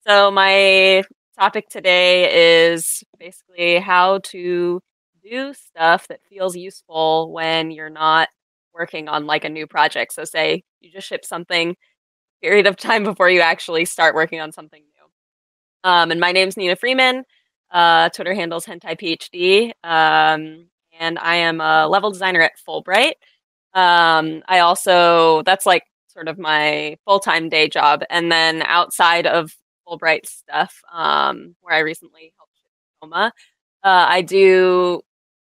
So my topic today is basically how to do stuff that feels useful when you're not working on like a new project. So say you just ship something period of time before you actually start working on something new. And my name's Nina Freeman. Twitter handle's hentai PhD. And I am a level designer at Fulbright. I also that's like sort of my full-time day job. And then outside of Fulbright stuff, where I recently helped with Tacoma, I do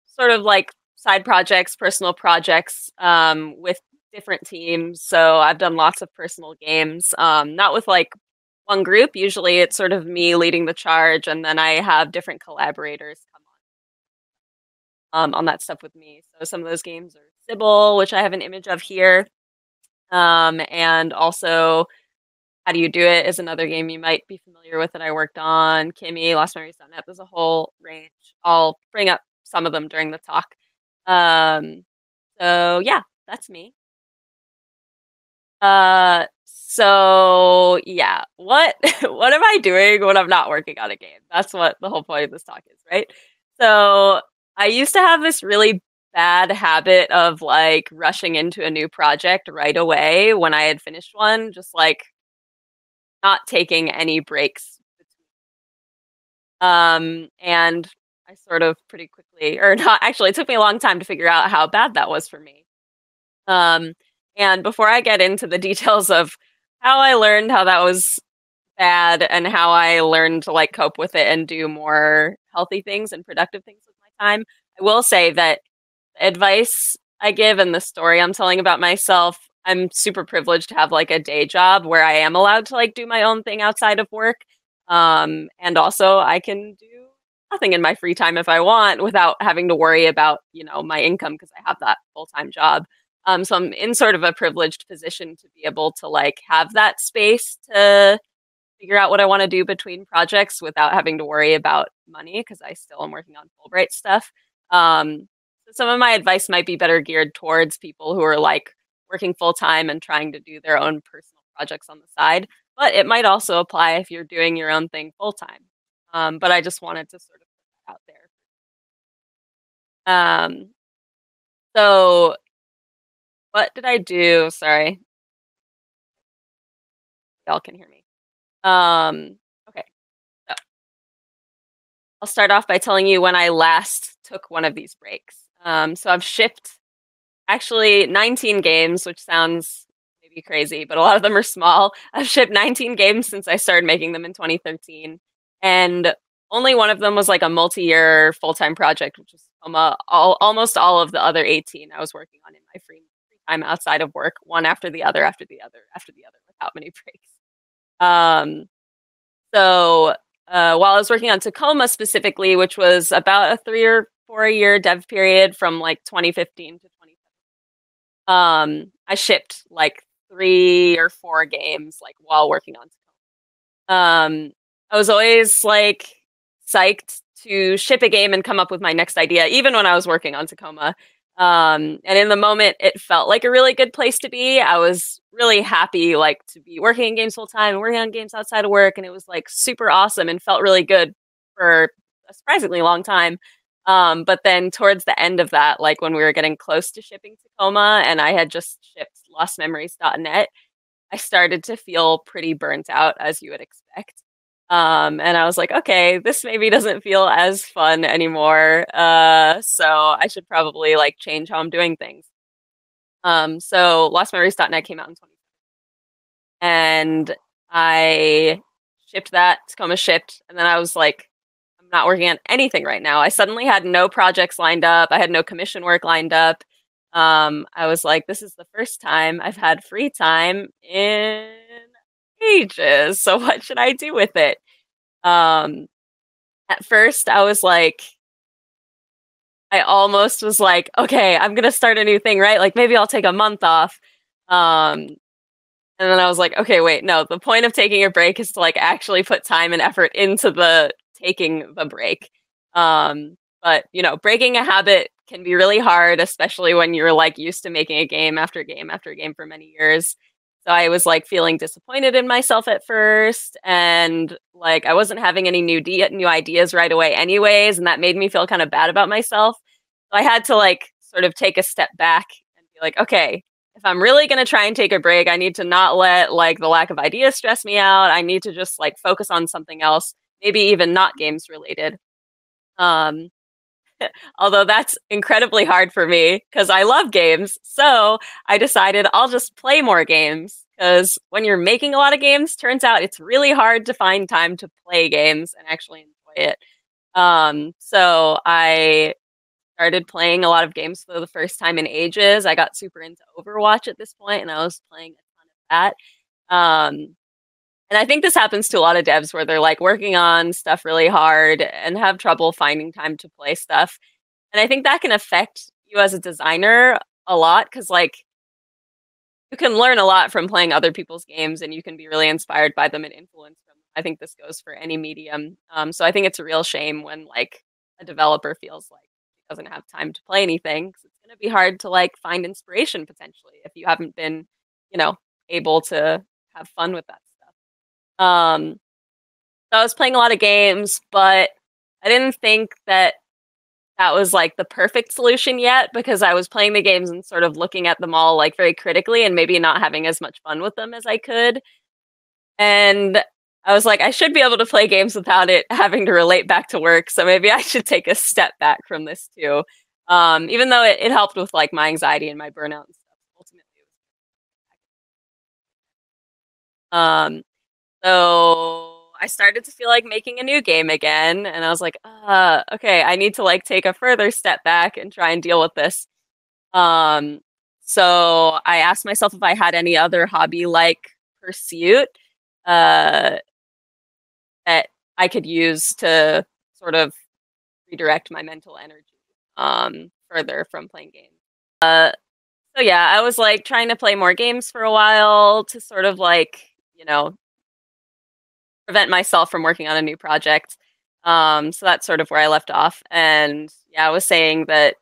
sort of like side projects, personal projects, with different teams. So I've done lots of personal games, not with like one group. Usually it's sort of me leading the charge, and then I have different collaborators come on that stuff with me. So some of those games are Sybil, which I have an image of here. And also How Do You Do It is another game you might be familiar with that I worked on. Kimmy, LostMemories.net. There's a whole range. I'll bring up some of them during the talk. So yeah, that's me. So yeah, what what am I doing when I'm not working on a game? That's what the whole point of this talk is, right? So I used to have this really bad habit of like rushing into a new project right away when I had finished one, just like not taking any breaks. And I sort of pretty quickly, or not actually, it took me a long time to figure out how bad that was for me. Um, and before I get into the details of how I learned how that was bad and how I learned to like cope with it and do more healthy things and productive things with my time, I will say that the advice I give and the story I'm telling about myself, I'm super privileged to have like a day job where I am allowed to like do my own thing outside of work. And also I can do nothing in my free time if I want without having to worry about, my income because I have that full-time job. So I'm in sort of a privileged position to be able to like have that space to figure out what I want to do between projects without having to worry about money because I still am working on Fulbright stuff. So some of my advice might be better geared towards people who are like working full time and trying to do their own personal projects on the side, but it might also apply if you're doing your own thing full time. But I just wanted to sort of put that out there. So what did I do? Sorry, y'all can hear me. Okay, so I'll start off by telling you when I last took one of these breaks. So I've shipped actually 19 games, which sounds maybe crazy, but a lot of them are small. I've shipped 19 games since I started making them in 2013, and only one of them was like a multi-year full-time project, which was almost all of the other 18 I was working on in my free time outside of work, one after the other, after the other, after the other, without many breaks. So while I was working on Tacoma specifically, which was about a 3 or 4 year dev period from like 2015 to 2017, I shipped like 3 or 4 games like while working on Tacoma. I was always like psyched to ship a game and come up with my next idea, even when I was working on Tacoma. And in the moment, it felt like a really good place to be. I was really happy, like, to be working in games full time and working on games outside of work, and it was like super awesome and felt really good for a surprisingly long time. But then towards the end of that, like when we were getting close to shipping Tacoma, and I had just shipped LostMemories.net, I started to feel pretty burnt out, as you would expect. And I was like, okay, this maybe doesn't feel as fun anymore. So I should probably like change how I'm doing things. So LostMemories.net came out in 2020, and I shipped that. Tacoma shipped, and then I was like, I'm not working on anything right now. I suddenly had no projects lined up. I had no commission work lined up. I was like, this is the first time I've had free time in ages. So what should I do with it? At first I was like, I almost was like, okay, I'm gonna start a new thing, right? Like maybe I'll take a month off. And then I was like, okay, wait, no, the point of taking a break is to like actually put time and effort into the taking the break. But breaking a habit can be really hard, especially when you're like used to making a game after game after game for many years. So I was like feeling disappointed in myself at first, and like I wasn't having any new ideas right away anyways, and that made me feel kind of bad about myself. So I had to like sort of take a step back and be like, okay, if I'm really going to try and take a break, I need to not let like the lack of ideas stress me out. I need to just like focus on something else, maybe even not games related. Um, Although that's incredibly hard for me because I love games. So I decided I'll just play more games because when you're making a lot of games, turns out it's really hard to find time to play games and actually enjoy it. So I started playing a lot of games for the first time in ages. I got super into Overwatch at this point, and I was playing a ton of that. And I think this happens to a lot of devs where they're like working on stuff really hard and have trouble finding time to play stuff. And I think that can affect you as a designer a lot because like you can learn a lot from playing other people's games and you can be really inspired by them and influenced from them. I think this goes for any medium. So I think it's a real shame when like a developer feels like he doesn't have time to play anything because it's going to be hard to like find inspiration potentially if you haven't been, you know, able to have fun with that stuff. So I was playing a lot of games, but I didn't think that that was like the perfect solution yet because I was playing the games and sort of looking at them all like very critically and maybe not having as much fun with them as I could. And I was like, I should be able to play games without it having to relate back to work. So maybe I should take a step back from this too. Even though it helped with like my anxiety and my burnout and stuff. Ultimately, so I started to feel like making a new game again, and I was like, okay, I need to like take a further step back and try and deal with this. Um, so I asked myself if I had any other hobby-like pursuit uh, that I could use to sort of redirect my mental energy further from playing games. So yeah, I was like trying to play more games for a while to sort of like, you know, prevent myself from working on a new project. So that's sort of where I left off. And yeah, I was saying that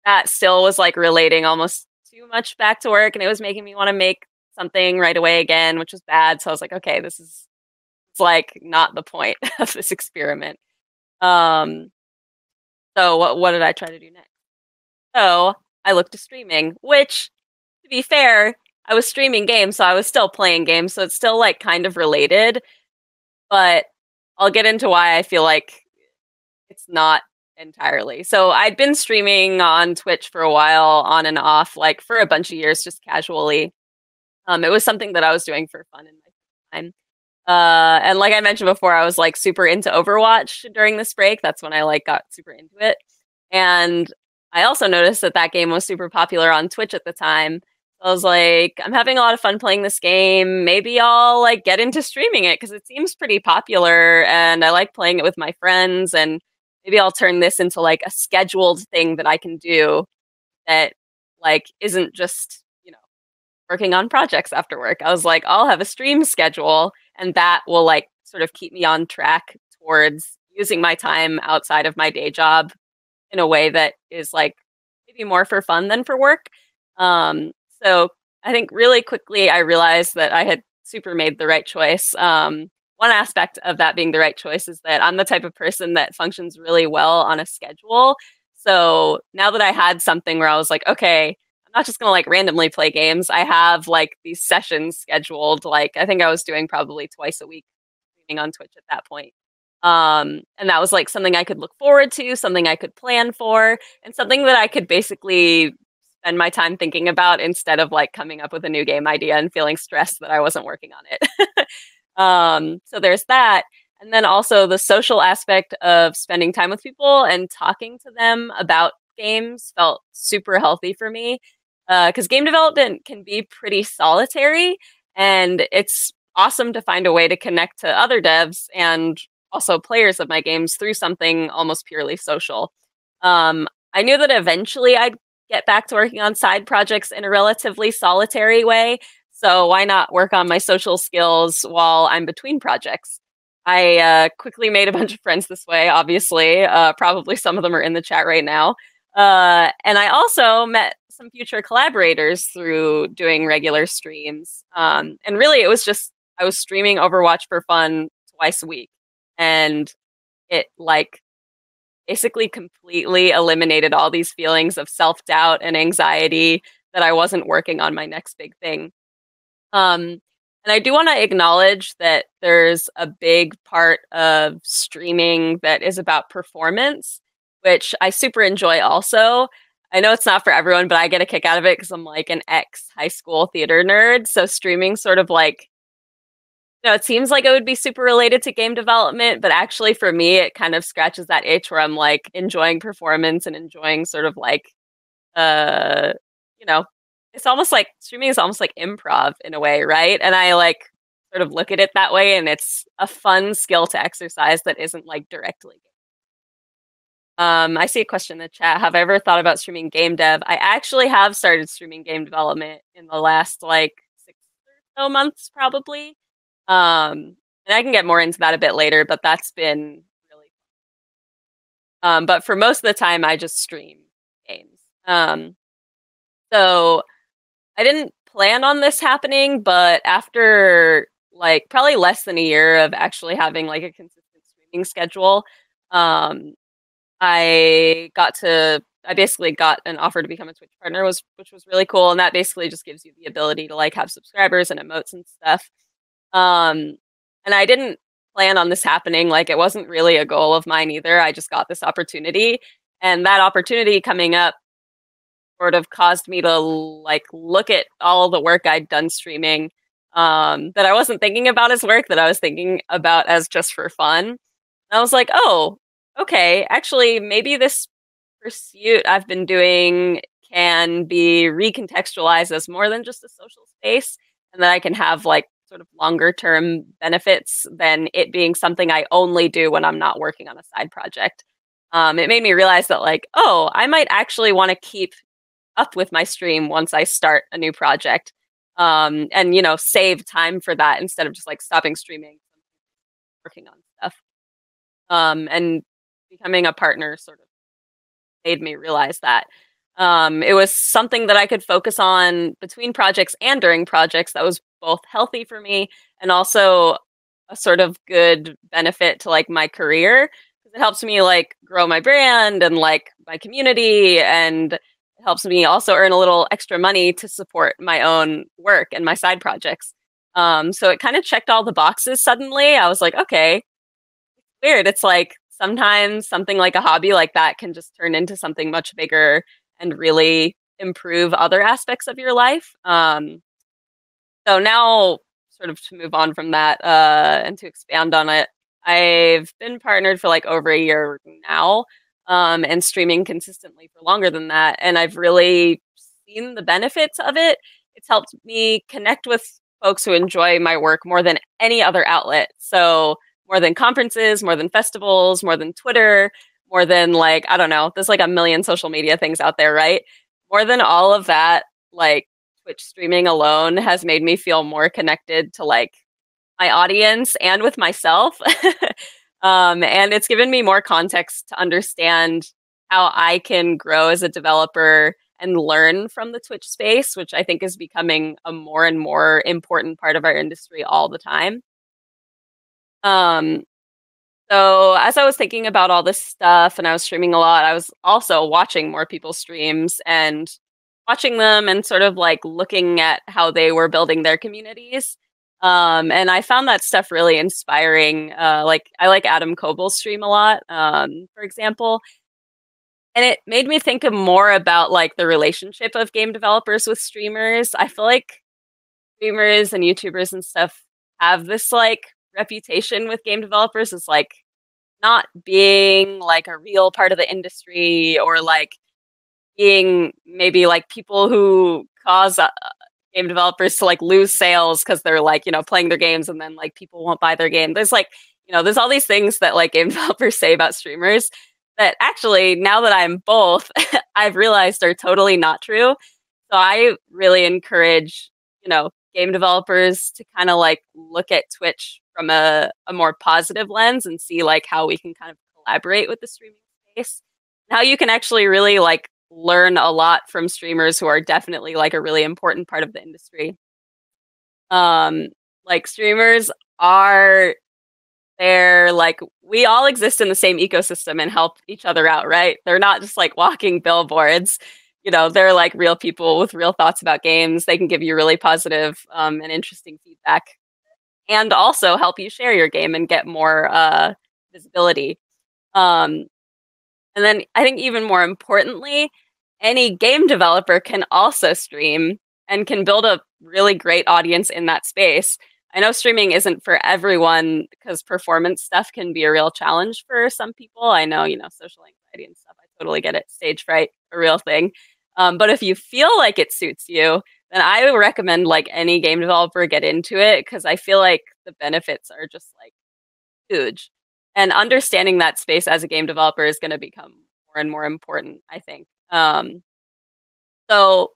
that still was like relating almost too much back to work, and it was making me want to make something right away again, which was bad. So I was like, okay, this is it's like not the point of this experiment. Um, so what did I try to do next? So I looked to streaming, which to be fair, I was streaming games, so I was still playing games, so it's still like kind of related. But I'll get into why I feel like it's not entirely. So I'd been streaming on Twitch for a while, on and off, like for a bunch of years, just casually. It was something that I was doing for fun in my time. And like I mentioned before, I was like super into Overwatch during this break. That's when I like got super into it. And I also noticed that that game was super popular on Twitch at the time. I was like, I'm having a lot of fun playing this game. Maybe I'll like get into streaming it because it seems pretty popular and I like playing it with my friends, and maybe I'll turn this into like a scheduled thing that I can do that like isn't just, you know, working on projects after work. I was like, I'll have a stream schedule and that will like sort of keep me on track towards using my time outside of my day job in a way that is like maybe more for fun than for work. So I think really quickly I realized that I had super made the right choice. One aspect of that being the right choice is that I'm the type of person that functions really well on a schedule. So now that I had something where I was like, okay, I'm not just gonna like randomly play games. I have like these sessions scheduled. Like I think I was doing probably twice a week streaming on Twitch at that point. And that was like something I could look forward to, something I could plan for, and something that I could basically spend my time thinking about instead of like coming up with a new game idea and feeling stressed that I wasn't working on it. So there's that. And then also the social aspect of spending time with people and talking to them about games felt super healthy for me. Because game development can be pretty solitary, and it's awesome to find a way to connect to other devs and also players of my games through something almost purely social. I knew that eventually I'd get back to working on side projects in a relatively solitary way. So why not work on my social skills while I'm between projects? I quickly made a bunch of friends this way, obviously. Probably some of them are in the chat right now. And I also met some future collaborators through doing regular streams. And really, it was just I was streaming Overwatch for fun twice a week, and it like basically completely eliminated all these feelings of self doubt and anxiety that I wasn't working on my next big thing. Um, and I do want to acknowledge that there's a big part of streaming that is about performance, which I super enjoy also. I know it's not for everyone, but I get a kick out of it because I'm like an ex high school theater nerd. So streaming sort of like, it seems like it would be super related to game development, but actually for me, it kind of scratches that itch where I'm like enjoying performance and enjoying sort of like uh you know it's almost like streaming is almost like improv in a way, right? And I like sort of look at it that way, and it's a fun skill to exercise that isn't like directly. I see a question in the chat. Have I ever thought about streaming game dev? I actually have started streaming game development in the last like 6 or so months probably. And I can get more into that a bit later, but that's been really but for most of the time I just stream games. So I didn't plan on this happening, but after like probably less than a year of actually having like a consistent streaming schedule, um, I basically got an offer to become a Twitch partner, which was really cool, and that basically just gives you the ability to like have subscribers and emotes and stuff. And I didn't plan on this happening; like it wasn't really a goal of mine either. I just got this opportunity, and that opportunity coming up sort of caused me to like look at all the work I'd done streaming that I wasn't thinking about as work, that I was thinking about as just for fun. And I was like, oh, okay, actually, maybe this pursuit I've been doing can be recontextualized as more than just a social space, and that I can have like sort of longer term benefits than it being something I only do when I'm not working on a side project. It made me realize that like, oh, I might actually want to keep up with my stream once I start a new project. And save time for that instead of just like stopping streaming, working on stuff. And becoming a partner sort of made me realize that. It was something that I could focus on between projects and during projects that was both healthy for me and also a sort of good benefit to like my career, because it helps me like grow my brand and like my community, and it helps me also earn a little extra money to support my own work and my side projects. So it kind of checked all the boxes suddenly. I was like, okay, weird. It's like sometimes something like a hobby like that can just turn into something much bigger and really improve other aspects of your life. So now, sort of to move on from that and to expand on it, I've been partnered for like over a year now, and streaming consistently for longer than that. And I've really seen the benefits of it. It's helped me connect with folks who enjoy my work more than any other outlet. So more than conferences, more than festivals, more than Twitter, more than like, I don't know, there's like a million social media things out there, right? More than all of that, like Twitch streaming alone has made me feel more connected to like my audience and with myself. And it's given me more context to understand how I can grow as a developer and learn from the Twitch space, which I think is becoming a more and more important part of our industry all the time. Um, so as I was thinking about all this stuff and I was streaming a lot, I was also watching more people's streams and watching them and sort of like looking at how they were building their communities. And I found that stuff really inspiring. Like I like Adam Koebel's stream a lot, for example. And it made me think of more about like the relationship of game developers with streamers. I feel like streamers and YouTubers and stuff have this like reputation with game developers as like not being like a real part of the industry, or like being maybe like people who cause game developers to like lose sales because they're like, playing their games and then like people won't buy their game. There's like, there's all these things that like game developers say about streamers that actually, now that I'm both, I've realized are totally not true. So I really encourage, game developers to kind of like look at Twitch from a more positive lens and see like how we can kind of collaborate with the streaming space. how you can actually really like learn a lot from streamers who are definitely like a really important part of the industry. Um, like streamers are they're like we all exist in the same ecosystem and help each other out, right? They're not just like walking billboards. You know, they're like real people with real thoughts about games. They can give you really positive and interesting feedback and also help you share your game and get more visibility. Um, and then I think even more importantly, any game developer can also stream and can build a really great audience in that space. I know streaming isn't for everyone because performance stuff can be a real challenge for some people. I know, you know, social anxiety and stuff. I totally get it. Stage fright, a real thing. But if you feel like it suits you, then I would recommend like any game developer get into it because I feel like the benefits are just like huge. And understanding that space as a game developer is going to become more and more important, I think. So,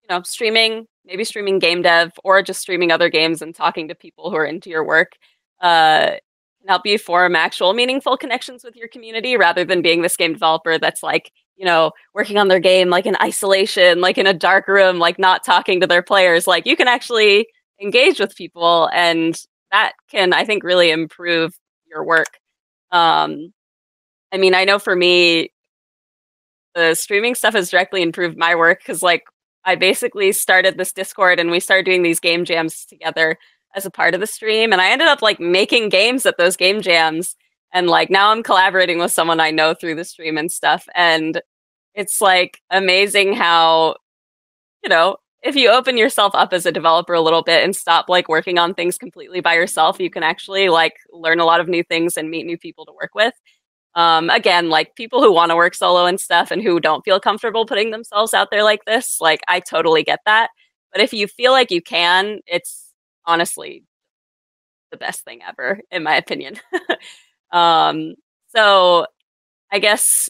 you know, streaming, maybe streaming game dev or just streaming other games and talking to people who are into your work can help you form actual meaningful connections with your community rather than being this game developer that's like, you know, working on their game like in isolation, like in a dark room, like not talking to their players. Like you can actually engage with people and that can, I think, really improve your work. I mean, I know for me, the streaming stuff has directly improved my work because, like, I basically started this Discord and we started doing these game jams together as a part of the stream. And I ended up like making games at those game jams. And like now I'm collaborating with someone I know through the stream and stuff. And it's like amazing how, you know, if you open yourself up as a developer a little bit and stop like working on things completely by yourself, you can actually like learn a lot of new things and meet new people to work with. Again, like people who want to work solo and stuff and who don't feel comfortable putting themselves out there like this, like I totally get that. But if you feel like you can, it's honestly the best thing ever, in my opinion. um, so I guess,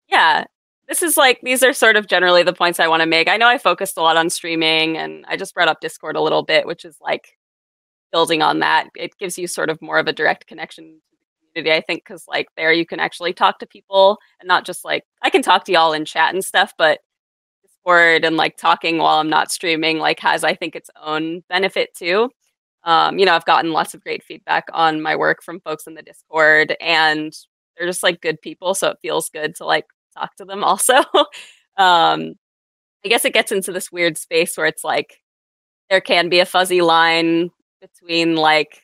yeah, this is like, these are sort of generally the points I want to make. I know I focused a lot on streaming and I just brought up Discord a little bit, which is like building on that. It gives you sort of more of a direct connection to the community, I think, because like there you can actually talk to people and not just like I can talk to y'all in chat and stuff, but Discord and like talking while I'm not streaming like has I think its own benefit too. You know, I've gotten lots of great feedback on my work from folks in the Discord, and they're just like good people, so it feels good to like talk to them also. I guess it gets into this weird space where it's like there can be a fuzzy line between like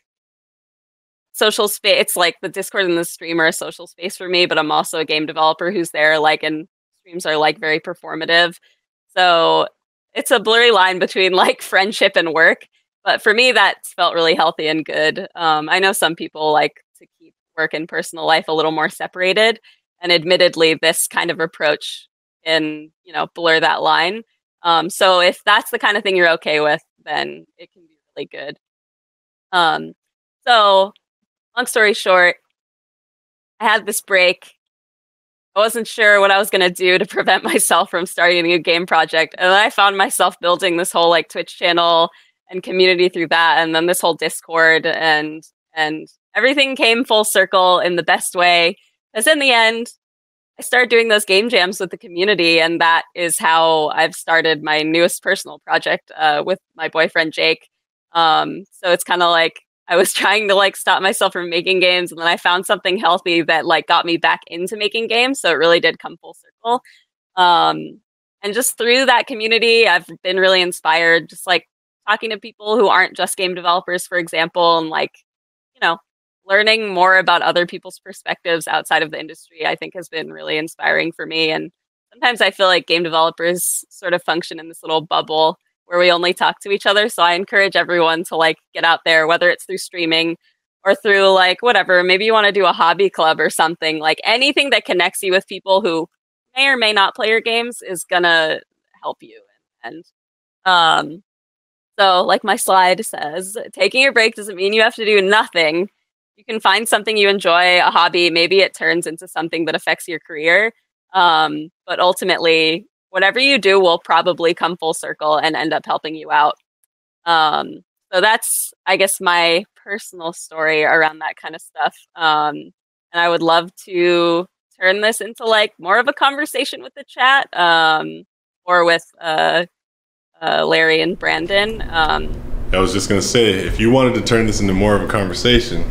social space. It's like the Discord and the stream are a social space for me, but I'm also a game developer who's there, like, and streams are like very performative. So it's a blurry line between like friendship and work. But for me, that's felt really healthy and good. I know some people like to keep work and personal life a little more separated. And admittedly, this kind of approach can, you know, blur that line. So if that's the kind of thing you're okay with, then it can be really good. So long story short, I had this break. I wasn't sure what I was going to do to prevent myself from starting a new game project. And then I found myself building this whole like Twitch channel and community through that. And then this whole Discord and everything came full circle in the best way. Because in the end, I started doing those game jams with the community. And that is how I've started my newest personal project with my boyfriend, Jake. So it's kind of like I was trying to like stop myself from making games, and then I found something healthy that like got me back into making games. So it really did come full circle. And just through that community, I've been really inspired, just like talking to people who aren't just game developers, for example, and like, you know, learning more about other people's perspectives outside of the industry, I think has been really inspiring for me. And sometimes I feel like game developers sort of function in this little bubble where we only talk to each other. So I encourage everyone to like get out there, whether it's through streaming or through like whatever, maybe you want to do a hobby club or something, like anything that connects you with people who may or may not play your games is gonna help you. And so like my slide says, taking a break doesn't mean you have to do nothing. You can find something you enjoy, a hobby, maybe it turns into something that affects your career. But ultimately, whatever you do will probably come full circle and end up helping you out. So that's, I guess, my personal story around that kind of stuff. And I would love to turn this into like more of a conversation with the chat, or with Larry and Brandon. I was just gonna say, if you wanted to turn this into more of a conversation,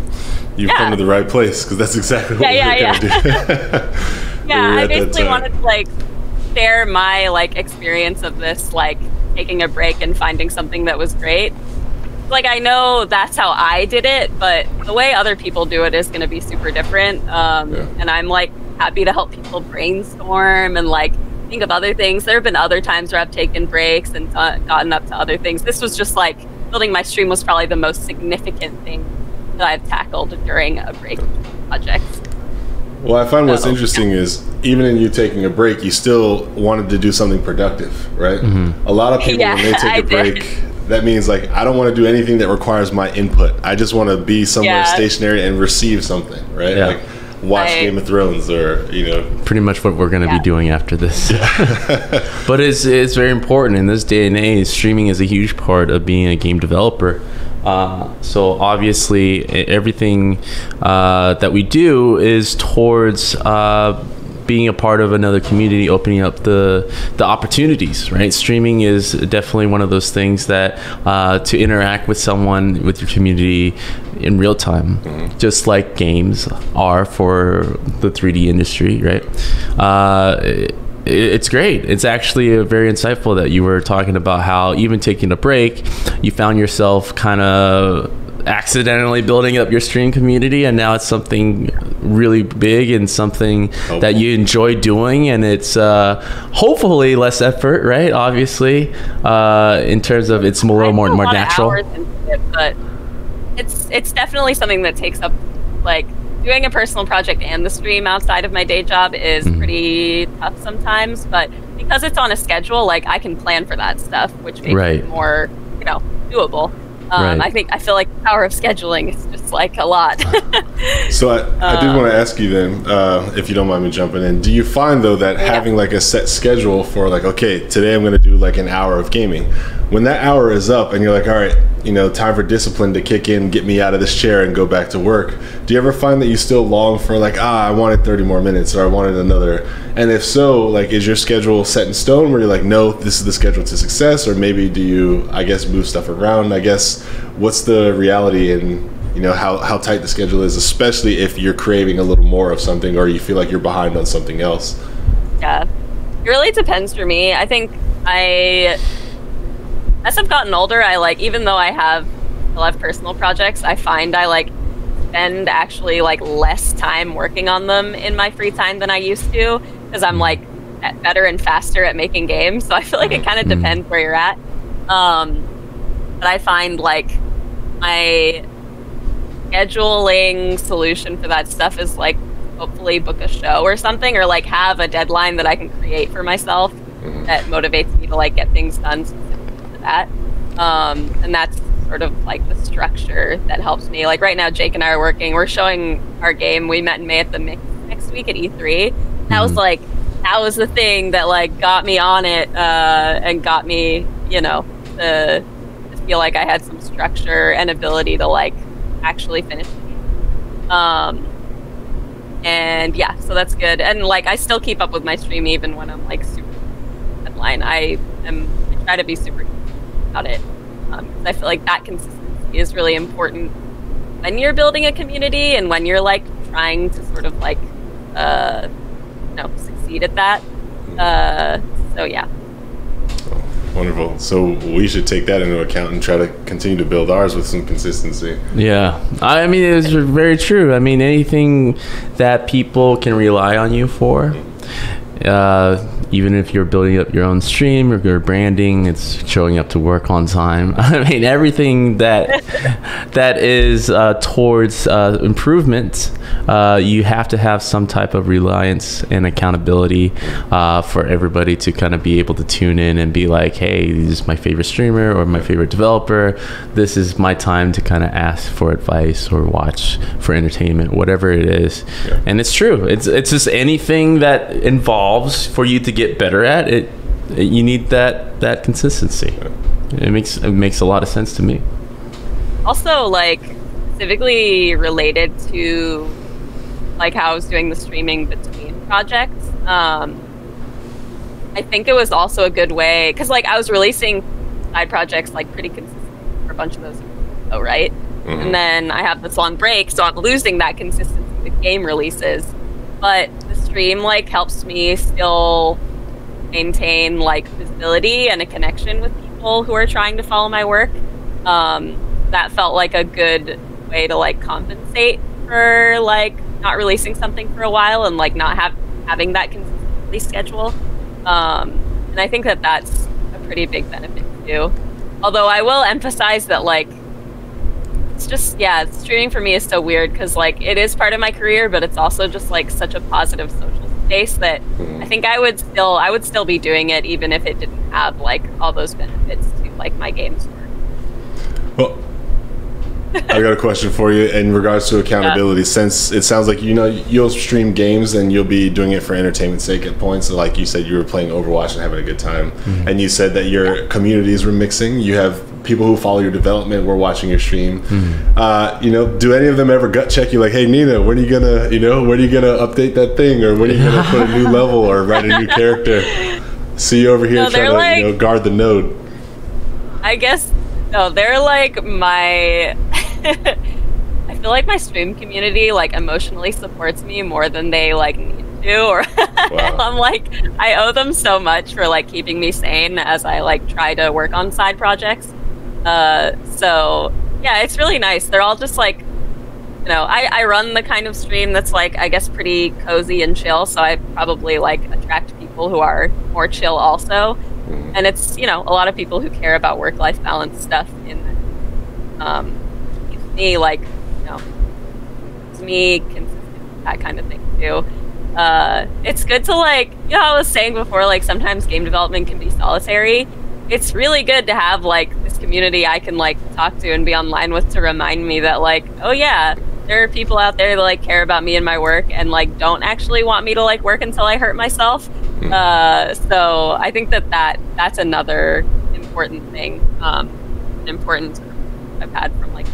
you've come to the right place, because that's exactly what we're gonna do. I basically wanted to like share my like experience of this, like taking a break and finding something that was great. Like, I know that's how I did it, but the way other people do it is going to be super different. And I'm like happy to help people brainstorm and like think of other things. There have been other times where I've taken breaks and gotten up to other things. This was just like building my stream was probably the most significant thing that I've tackled during a break project. Well, I find what's interesting is even in you taking a break, you still wanted to do something productive, right? A lot of people, when they take a break, that means like, I don't want to do anything that requires my input. I just want to be somewhere stationary and receive something, right? Like watch Game of Thrones, or, you know. Pretty much what we're going to be doing after this. But it's very important in this day and age. Streaming is a huge part of being a game developer. So obviously everything that we do is towards being a part of another community, opening up the opportunities, right? Streaming is definitely one of those things that to interact with someone, with your community in real time, just like games are for the 3D industry, right? It's great. It's actually very insightful that you were talking about how even taking a break, you found yourself kind of accidentally building up your stream community, and now it's something really big and something that you enjoy doing, and it's hopefully less effort, right? Obviously, in terms of it's more natural. Hours into it, but it's definitely something that takes up, like, doing a personal project and the stream outside of my day job is pretty tough sometimes, but because it's on a schedule, like, I can plan for that stuff, which makes it more, you know, doable. I feel like the power of scheduling is just like a lot. So I did want to ask you then, if you don't mind me jumping in, do you find though that having like a set schedule for like, okay, today I'm going to do like an hour of gaming, when that hour is up and you're like, all right, you know, time for discipline to kick in, get me out of this chair and go back to work, do you ever find that you still long for like, I wanted 30 more minutes, or I wanted another? And if so, like, is your schedule set in stone where you're like, no, this is the schedule to success? Or maybe do you, I guess, move stuff around? I guess, what's the reality in, you know, how tight the schedule is, especially if you're craving a little more of something or you feel like you're behind on something else? Yeah, it really depends for me. I think as I've gotten older, I like, even though I still have personal projects, I find I like spend actually like less time working on them in my free time than I used to, because I'm like better and faster at making games. So I feel like it kind of depends where you're at. But I find like my scheduling solution for that stuff is like hopefully book a show or something, or like have a deadline that I can create for myself that motivates me to like get things done specific to that. And that's sort of like the structure that helps me. Like right now, Jake and I are working. We're showing our game. We met in May at the Mix next week at E3. That was like, that was the thing that like got me on it and got me, you know, to feel like I had some structure and ability to like actually finish it. And yeah, so that's good. And like I still keep up with my stream even when I'm like super deadline. I try to be super about it. I feel like that consistency is really important when you're building a community and when you're like trying to sort of like succeed at that. So yeah. Wonderful. So we should take that into account and try to continue to build ours with some consistency. Yeah. I mean, it's very true. I mean, anything that people can rely on you for, even if you're building up your own stream or your branding, it's showing up to work on time. I mean, everything that is towards improvement, you have to have some type of reliance and accountability for everybody to kind of be able to tune in and be like, hey, this is my favorite streamer or my favorite developer. This is my time to kind of ask for advice or watch for entertainment, whatever it is. Yeah. And it's true. It's just anything that involves for you to get better at it, you need that consistency. It makes a lot of sense to me. Also, like specifically related to like how I was doing the streaming between projects. I think it was also a good way because like I was releasing side projects like pretty consistently for a bunch of those years ago, right? And then I have this long break, so I'm losing that consistency with game releases. But the stream like helps me still maintain like visibility and a connection with people who are trying to follow my work. That felt like a good way to like compensate for like not releasing something for a while and like not having that consistently schedule. And I think that that's a pretty big benefit too. Although I will emphasize that like it's just streaming for me is so weird because like it is part of my career, but it's also just like such a positive social space that I think I would still be doing it even if it didn't have like all those benefits to like my games work. Well, I got a question for you in regards to accountability. Since it sounds like you'll stream games and you'll be doing it for entertainment's sake at points. So like you said, you were playing Overwatch and having a good time, and you said that your communities were mixing. You have people who follow your development were watching your stream. Do any of them ever gut check you like, hey Nina, when are you gonna update that thing, or when are you gonna put a new level or write a new character? See you over here trying to guard the node. I guess no, they're like my. I feel like my stream community like emotionally supports me more than they like need to, or I'm like I owe them so much for like keeping me sane as I like try to work on side projects. So yeah, it's really nice. They're all just like, I run the kind of stream that's like I guess pretty cozy and chill, so I probably like attract people who are more chill also. And it's, a lot of people who care about work-life balance stuff in keeps me like, keeps me consistent with that kind of thing too. It's good to like, I was saying before, like sometimes game development can be solitary. It's really good to have like this community I can like talk to and be online with to remind me that like, oh yeah, there are people out there that like care about me and my work and like don't actually want me to like work until I hurt myself. So I think that's another important thing, important I've had from like.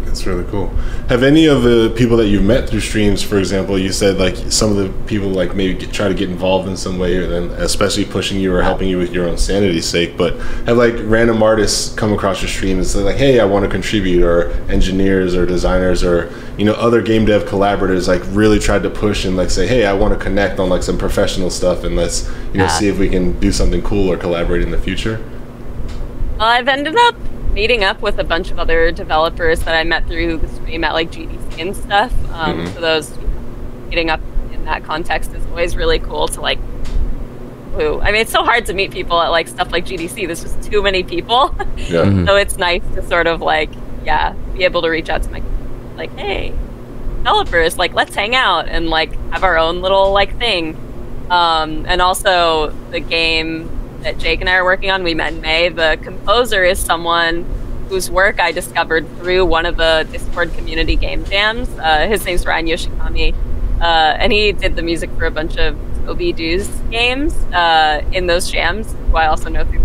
That's really cool. Have any of the people that you've met through streams, for example, you said like some of the people like maybe try to get involved in some way, or then especially pushing you or helping you with your own sanity's sake, but have like random artists come across your stream and say like, hey, I want to contribute, or engineers or designers or other game dev collaborators like really tried to push and like say, hey, I want to connect on like some professional stuff and let's see if we can do something cool or collaborate in the future? Well, I've ended up meeting up with a bunch of other developers that I met through the stream at like GDC and stuff. So those meeting up in that context is always really cool to like. I mean, it's so hard to meet people at like stuff like GDC. There's just too many people. So it's nice to sort of like be able to reach out to my like, hey, developers, like let's hang out and like have our own little like thing. And also the game that Jake and I are working on, We Met in May, the composer is someone whose work I discovered through one of the Discord community game jams. His name's Ryan Yoshikami, and he did the music for a bunch of Toby Doo's games in those jams, who I also know through.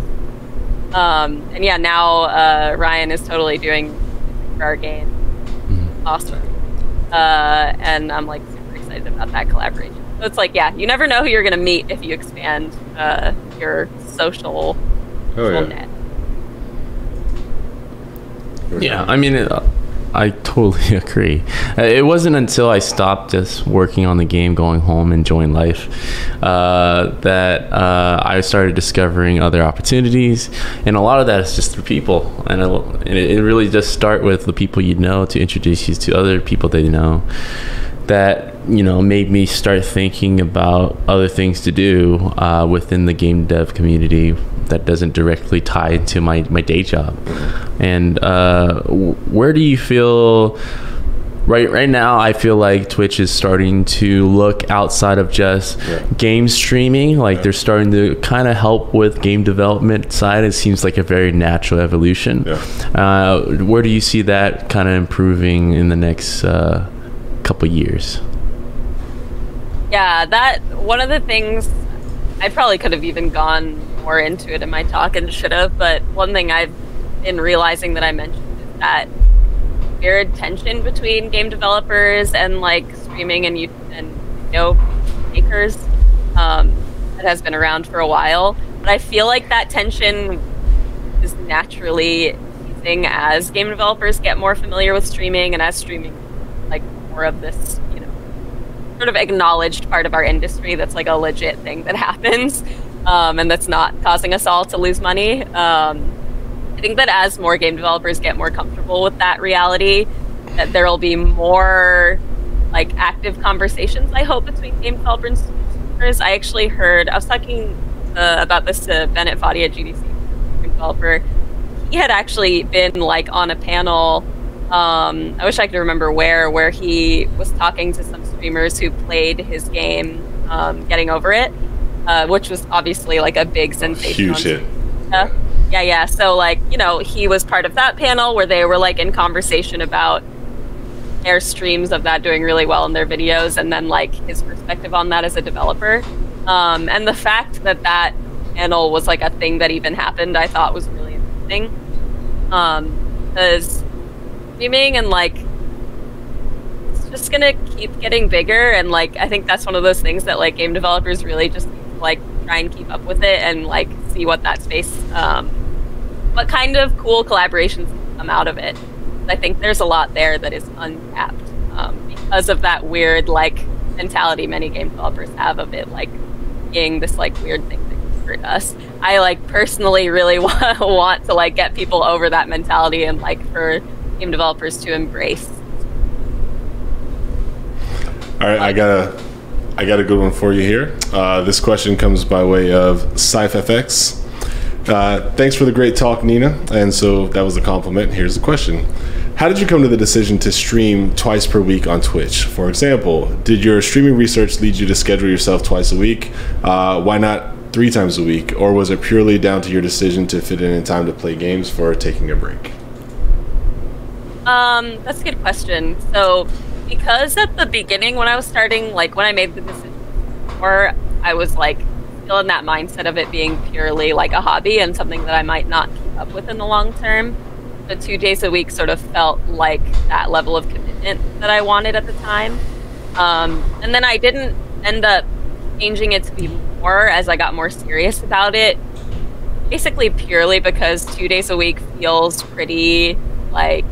And yeah, now Ryan is totally doing music for our game. Awesome. And I'm like super excited about that collaboration. So it's like, you never know who you're going to meet if you expand your social net. Yeah, I mean, I totally agree. It wasn't until I stopped just working on the game, going home, enjoying life, that I started discovering other opportunities. And a lot of that is just through people. And it really does start with the people you know to introduce you to other people that you know. That made me start thinking about other things to do within the game dev community that doesn't directly tie into my day job. And where do you feel right now? I feel like Twitch is starting to look outside of just game streaming. Like they're starting to kind of help with game development side. It seems like a very natural evolution. Where do you see that kind of improving in the next couple years? That one of the things I probably could have even gone more into it in my talk and should have, but one thing I've been realizing that I mentioned is that weird tension between game developers and like streaming and video makers that has been around for a while. But I feel like that tension is naturally easing as game developers get more familiar with streaming, and as streaming like more of this, you know, sort of acknowledged part of our industry that's like a legit thing that happens, and that's not causing us all to lose money. I think that as more game developers get more comfortable with that reality, that there will be more like active conversations, I hope, between game developers and streamers. I actually heard, I was talking about this to Bennett Foddy at GDC, game developer. He had actually been like on a panel, I wish I could remember where he was talking to some streamers who played his game, Getting Over It, which was obviously like a big sensation. Huge hit. Yeah. So like, you know, he was part of that panel where they were like in conversation about their streams of that doing really well in their videos, and then like his perspective on that as a developer. And the fact that that panel was like a thing that even happened, I thought was really interesting. Because streaming and like it's just gonna keep getting bigger, and like I think that's one of those things that like game developers really just like try and keep up with it and like see what that space, what kind of cool collaborations come out of it. I think there's a lot there that is untapped because of that weird like mentality many game developers have of it like being this like weird thing that can hurt us. I like personally really want to like get people over that mentality and like for game developers to embrace. All right, I got a good one for you here. This question comes by way of SyfFX. Thanks for the great talk, Nina. And so that was a compliment. Here's the question. How did you come to the decision to stream twice per week on Twitch? For example, did your streaming research lead you to schedule yourself twice a week? Why not 3 times a week? Or was it purely down to your decision to fit in time to play games for taking a break? That's a good question. So because at the beginning when I was starting, like when I made the decision, or I was like still in that mindset of it being purely like a hobby and something that I might not keep up with in the long term, the 2 days a week sort of felt like that level of commitment that I wanted at the time. And then I didn't end up changing it to be more as I got more serious about it, basically purely because 2 days a week feels pretty like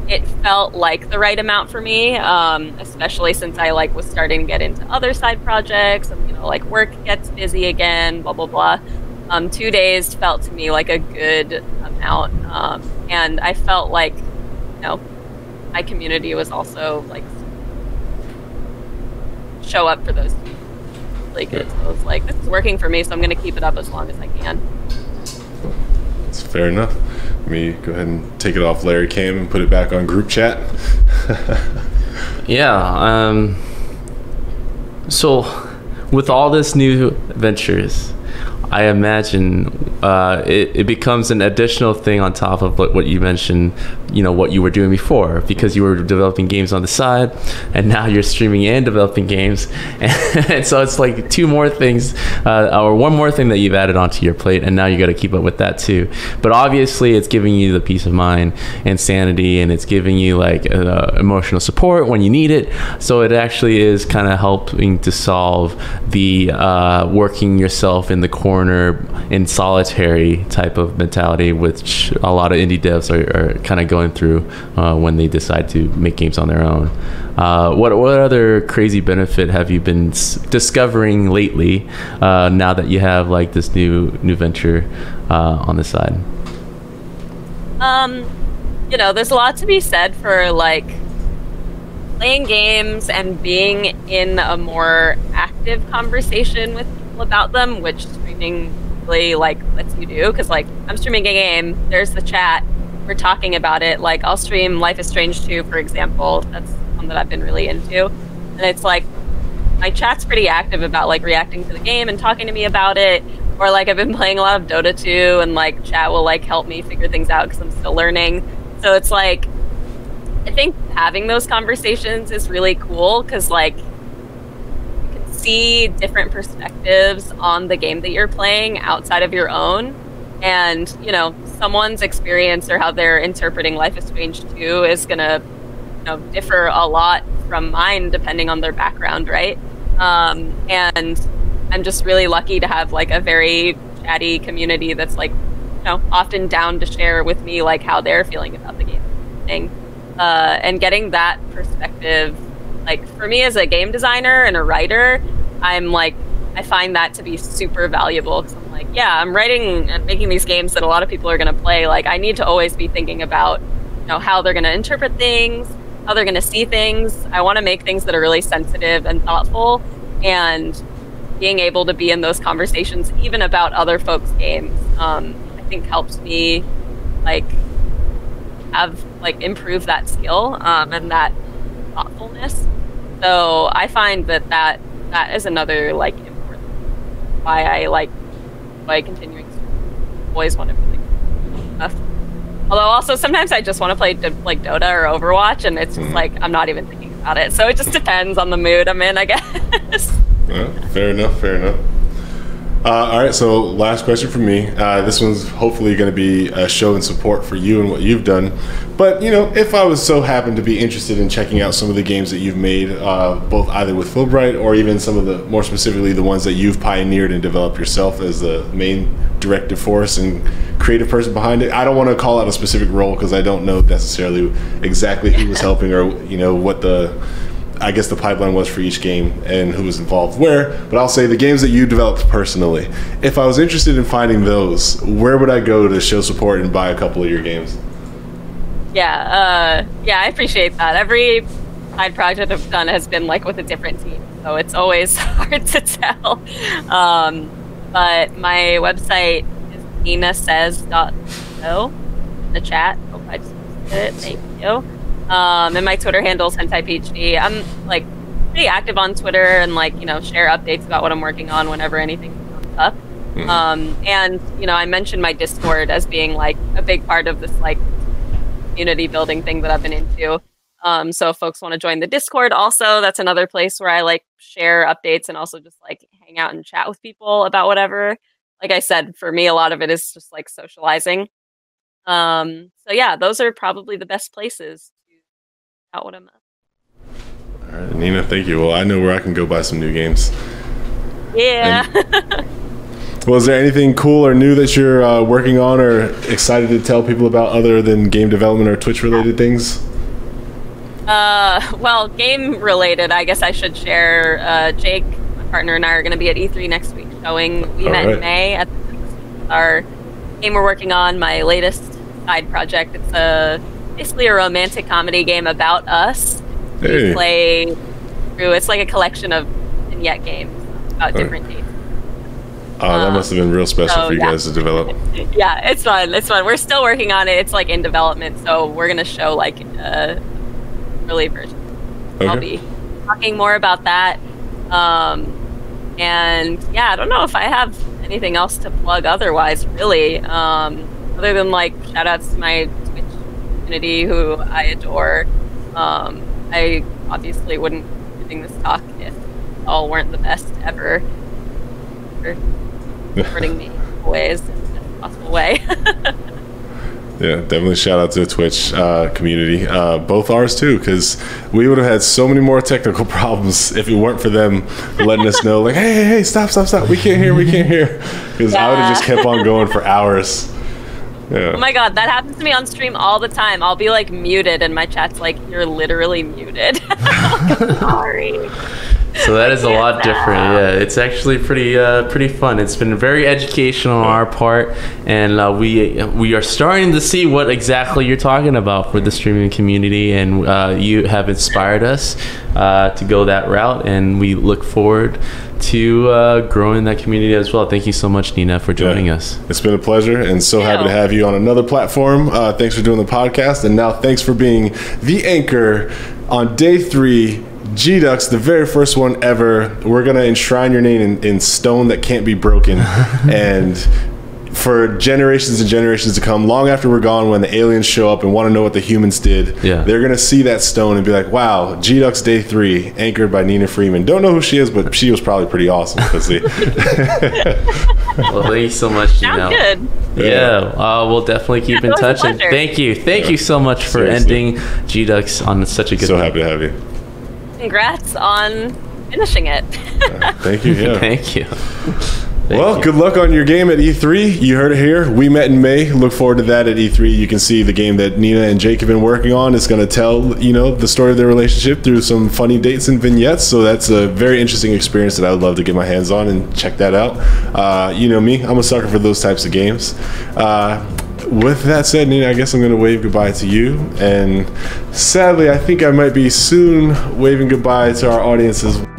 it felt like the right amount for me, especially since I like was starting to get into other side projects and, you know, like work gets busy again, blah blah blah. 2 days felt to me like a good amount, and I felt like, you know, my community was also like show up for those people really good. So I was like, this is working for me, so I'm going to keep it up as long as I can. That's fair enough. Let me go ahead and take it off Larry Cam and put it back on group chat. Yeah. So with all this new ventures, I imagine it becomes an additional thing on top of what you mentioned, you know, what you were doing before, because you were developing games on the side, and now you're streaming and developing games. And so it's like 2 more things, or 1 more thing that you've added onto your plate, and now you got to keep up with that too. But obviously it's giving you the peace of mind and sanity, and it's giving you like emotional support when you need it. So it actually is kind of helping to solve the working yourself in the corner in solitary type of mentality, which a lot of indie devs are kind of going through when they decide to make games on their own. What other crazy benefit have you been discovering lately, now that you have like this new venture on the side? You know, there's a lot to be said for like playing games and being in a more active conversation with people about them, which streaming really like lets you do. Because like I'm streaming a game, there's the chat, we're talking about it. Like I'll stream Life is Strange 2, for example. That's one that I've been really into, and it's like my chat's pretty active about like reacting to the game and talking to me about it. Or like I've been playing a lot of Dota 2, and like chat will like help me figure things out because I'm still learning. So it's like I think having those conversations is really cool because like you can see different perspectives on the game that you're playing outside of your own. And, you know, someone's experience or how they're interpreting Life is Strange 2 is going to, you know, differ a lot from mine, depending on their background, right? And I'm just really lucky to have like a very chatty community that's like, often down to share with me like how they're feeling about the game thing. And getting that perspective, like for me as a game designer and a writer, I find that to be super valuable, because I'm like, yeah, I'm writing and making these games that a lot of people are going to play. Like, I need to always be thinking about, how they're going to interpret things, how they're going to see things. I want to make things that are really sensitive and thoughtful, and being able to be in those conversations, even about other folks' games, I think helps me improve that skill and that thoughtfulness. So I find that is another important why I continuing to always want to play stuff. Although also sometimes I just want to play like Dota or Overwatch, and it's just like I'm not even thinking about it. So it just depends on the mood I'm in, I guess. Yeah, fair enough. All right, so last question from me. This one's hopefully going to be a show in support for you and what you've done. But, if I was so happened to be interested in checking out some of the games that you've made, both either with Fulbright or even some of the, more specifically, the ones that you've pioneered and developed yourself as the main directive force and creative person behind it. I don't want to call out a specific role because I don't know necessarily exactly who was helping or, what the pipeline was for each game and who was involved where, but I'll say the games that you developed personally. If I was interested in finding those, where would I go to show support and buy a couple of your games? Yeah, I appreciate that. Every side project I've done has been with a different team, so it's always hard to tell. But my website is ninasays.co. The chat. Hope I just posted it. Thank you. And my Twitter handle is HentaiPhD. I'm pretty active on Twitter and share updates about what I'm working on whenever anything comes up. And I mentioned my Discord as being a big part of this community building thing that I've been into. So if folks want to join the Discord, also that's another place where I share updates and also just hang out and chat with people about whatever. Like I said, for me, a lot of it is just socializing. So yeah, those are probably the best places out what I'm at. All right, Nina, thank you. Well, I know where I can go buy some new games. Yeah. Well, is there anything cool or new that you're working on or excited to tell people about other than game development or Twitch related things? Well, game related, I guess I should share. Jake, my partner, and I are going to be at E3 next week showing We Met in May at our game we're working on, my latest side project. It's basically a romantic comedy game about us. Hey. We play through, it's like a collection of vignette games about different dates. Oh, that must have been real special for you guys to develop. Yeah, it's fun. We're still working on it. It's in development, so we're going to show a early version. Okay. I'll be talking more about that. And yeah, I don't know if I have anything else to plug otherwise, really. Other than shout outs to my Twitch community who I adore. I obviously wouldn't be doing this talk if all weren't the best ever. For supporting me always in the best possible way. Yeah, definitely shout out to the Twitch community, both ours too, because we would have had so many more technical problems if it weren't for them letting us know, hey, stop, we can't hear, because I would have just kept on going for hours. Yeah. Oh my god, that happens to me on stream all the time. I'll be muted, and my chat's you're literally muted. I'm sorry. So that is a lot different. Yeah, it's actually pretty fun. It's been very educational on our part, and we are starting to see what exactly you're talking about for the streaming community, and you have inspired us to go that route, and we look forward to growing that community as well. Thank you so much, Nina, for joining us. It's been a pleasure, and so happy to have you on another platform. Thanks for doing the podcast, and now thanks for being the anchor on day 3. G-Ducks, the very first one ever. We're going to enshrine your name in stone that can't be broken. And for generations and generations to come, long after we're gone, when the aliens show up and want to know what the humans did, they're going to see that stone and be like, wow, G-Ducks Day 3, anchored by Nina Freeman. Don't know who she is, but she was probably pretty awesome. Well, thank you so much, Nina. Sounds good. Yeah, we'll definitely keep in touch. And thank you so much for ending G-Ducks on such a good So happy to have you. congrats on finishing it. Thank you. Yeah. Thank you. Well, good luck on your game at E3. You heard it here. We met in May. Look forward to that at E3. You can see the game that Nina and Jake have been working on. It's going to tell, the story of their relationship through some funny dates and vignettes. So that's a very interesting experience that I would love to get my hands on and check that out. You know me, I'm a sucker for those types of games. With that said, Nina, I guess I'm going to wave goodbye to you. And sadly, I think I might be soon waving goodbye to our audience as well.